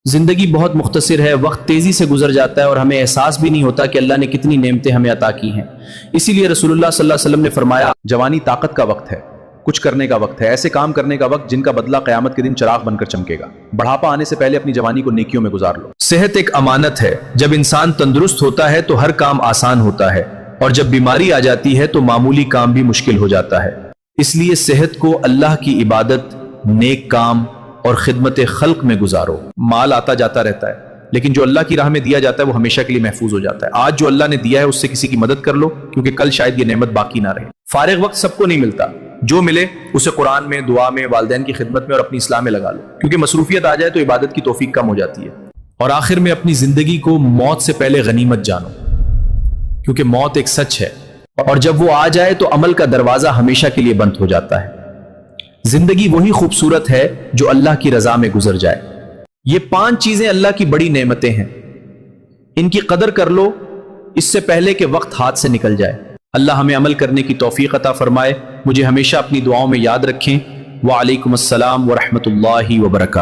زندگی بہت مختصر ہے، وقت تیزی سے گزر جاتا ہے اور ہمیں احساس بھی نہیں ہوتا کہ اللہ نے کتنی نعمتیں ہمیں عطا کی ہیں۔ اسی لیے رسول اللہ صلی اللہ علیہ وسلم نے فرمایا، جوانی طاقت کا وقت ہے، کچھ کرنے کا وقت ہے، ایسے کام کرنے کا وقت جن کا بدلہ قیامت کے دن چراغ بن کر چمکے گا۔ بڑھاپا آنے سے پہلے اپنی جوانی کو نیکیوں میں گزار لو۔ صحت ایک امانت ہے، جب انسان تندرست ہوتا ہے تو ہر کام آسان ہوتا ہے، اور جب بیماری آ جاتی ہے تو معمولی کام بھی مشکل ہو جاتا ہے۔ اس لیے صحت کو اللہ کی عبادت، نیک کام اور خدمت خلق میں گزارو۔ مال آتا جاتا رہتا ہے، لیکن جو اللہ کی راہ میں دیا جاتا ہے وہ ہمیشہ کے لیے محفوظ ہو جاتا ہے۔ آج جو اللہ نے دیا ہے اس سے کسی کی مدد کر لو، کیونکہ کل شاید یہ نعمت باقی نہ رہے۔ فارغ وقت سب کو نہیں ملتا، جو ملے اسے قرآن میں، دعا میں، والدین کی خدمت میں اور اپنی اصلاح میں لگا لو، کیونکہ مصروفیت آ جائے تو عبادت کی توفیق کم ہو جاتی ہے۔ اور آخر میں اپنی زندگی کو موت سے پہلے غنیمت جانو، کیونکہ موت ایک سچ ہے، اور جب وہ آ جائے تو عمل کا دروازہ ہمیشہ کے لیے بند ہو جاتا ہے۔ زندگی وہی خوبصورت ہے جو اللہ کی رضا میں گزر جائے۔ یہ 5 چیزیں اللہ کی بڑی نعمتیں ہیں، ان کی قدر کر لو اس سے پہلے کہ وقت ہاتھ سے نکل جائے۔ اللہ ہمیں عمل کرنے کی توفیق عطا فرمائے۔ مجھے ہمیشہ اپنی دعاؤں میں یاد رکھیں۔ وعلیکم السلام ورحمۃ اللہ وبرکاتہ۔